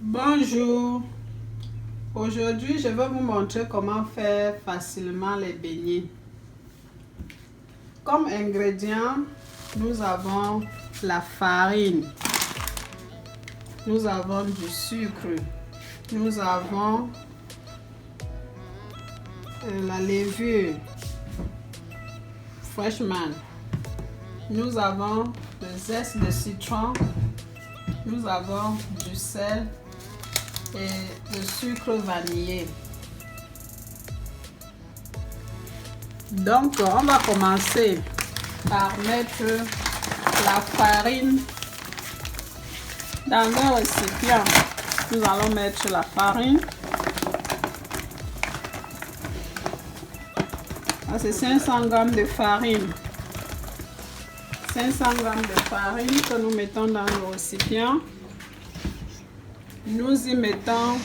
Bonjour, aujourd'hui je vais vous montrer comment faire facilement les beignets. Comme ingrédients, nous avons la farine, nous avons du sucre, nous avons la levure Freshman, nous avons le zeste de citron, nous avons du sel et le sucre vanillé. Donc on va commencer par mettre la farine dans un récipient. Nous allons mettre la farine. C'est 500 g de farine. 500 g de farine que nous mettons dans le récipient. Nous y mettons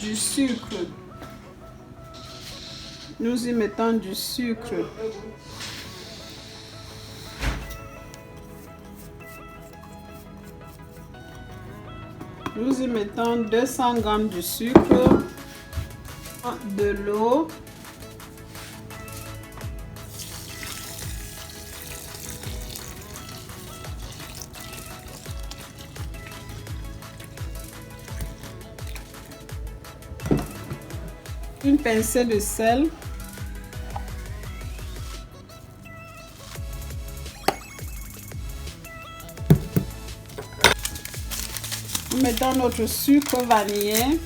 du sucre. Nous y mettons du sucre. Nous y mettons 200 g de sucre, de l'eau, une pincée de sel, nous mettons notre sucre vanillé,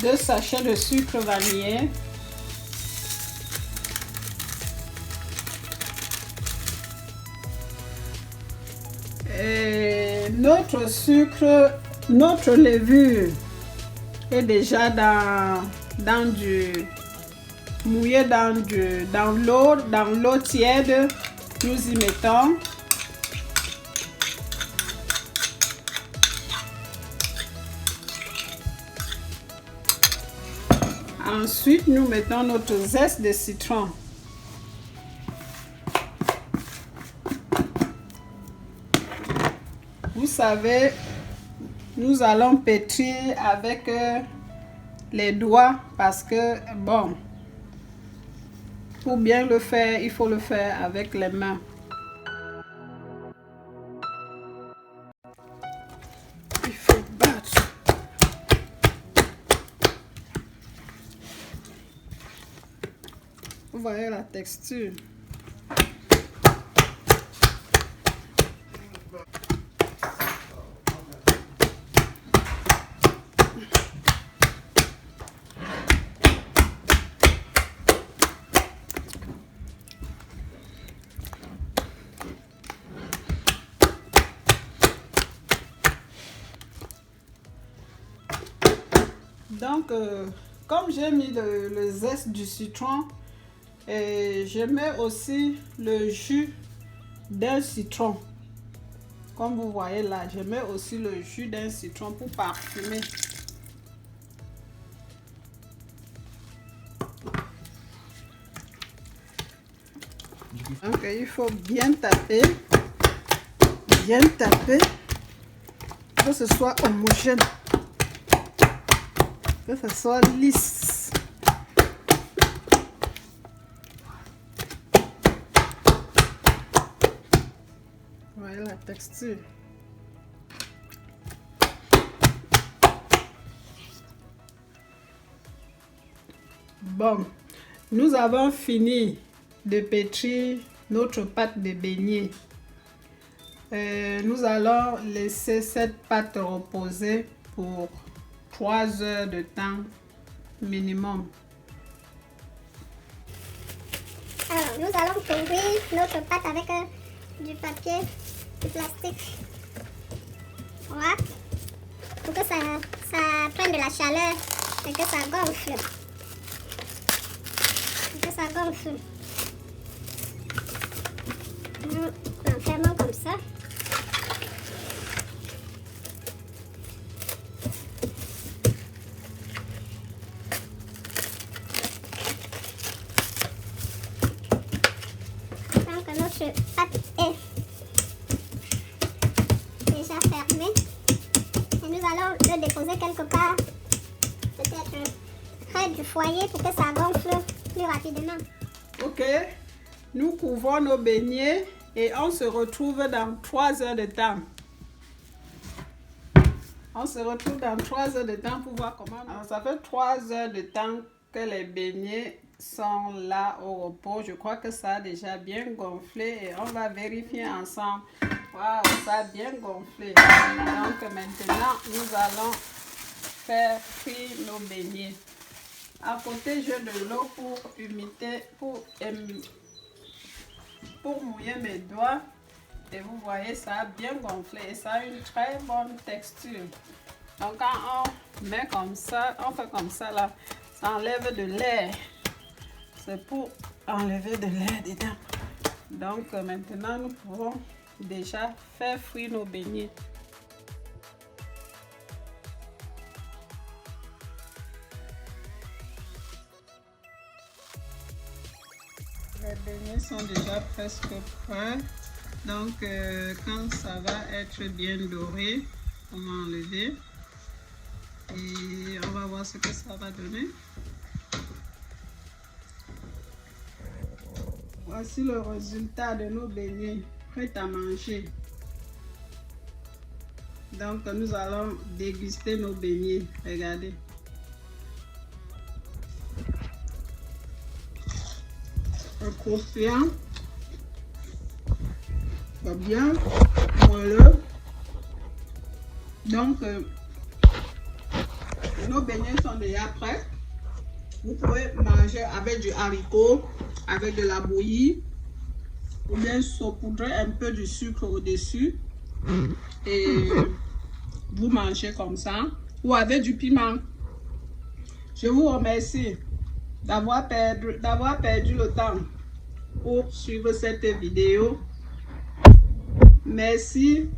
2 sachets de sucre vanillé, et notre sucre, notre levure est déjà mouillé dans l'eau tiède. Nous y mettons ensuite nous mettons notre zeste de citron. Vous savez, nous allons pétrir avec les doigts parce que, bon, pour bien le faire, il faut le faire avec les mains. Il faut battre. Vous voyez la texture. Donc, comme j'ai mis le zeste du citron, et je mets aussi le jus d'un citron. Comme vous voyez là, je mets aussi le jus d'un citron pour parfumer. Donc, il faut bien taper, que ce soit homogène, que ce soit lisse. Voilà la texture. Bon, nous avons fini de pétrir notre pâte de beignet. Nous allons laisser cette pâte reposer pour 3 heures de temps minimum. Alors, nous allons couvrir notre pâte avec du papier, du plastique. Voilà. Pour que ça prenne de la chaleur et que ça gonfle. Nous l'enfermons comme ça. Donc notre pâte est quelque part, peut-être près du foyer pour que ça gonfle plus rapidement. Ok, nous couvrons nos beignets et on se retrouve dans 3 heures de temps. On se retrouve dans 3 heures de temps pour voir comment... Alors, ça fait 3 heures de temps que les beignets sont là au repos. Je crois que ça a déjà bien gonflé et on va vérifier ensemble. Waouh, ça a bien gonflé. Donc maintenant, nous allons faire frire nos beignets. À côté, j'ai de l'eau pour humidité, pour mouiller mes doigts. Et vous voyez, ça a bien gonflé et ça a une très bonne texture. Donc quand on met comme ça, on fait comme ça là, ça enlève de l'air. C'est pour enlever de l'air dedans. Donc maintenant, nous pouvons déjà faire frire nos beignets. Les beignets sont déjà presque prêts. Donc quand ça va être bien doré, on va enlever. Et on va voir ce que ça va donner. Voici le résultat de nos beignets prêts à manger. Donc nous allons déguster nos beignets. Regardez. Croustillant, bien moelleux. Donc nos beignets sont déjà prêts. Vous pouvez manger avec du haricot, avec de la bouillie, ou bien saupoudrer un peu de sucre au-dessus et vous mangez comme ça, ou avec du piment. Je vous remercie d'avoir perdu le temps pour suivre cette vidéo. Merci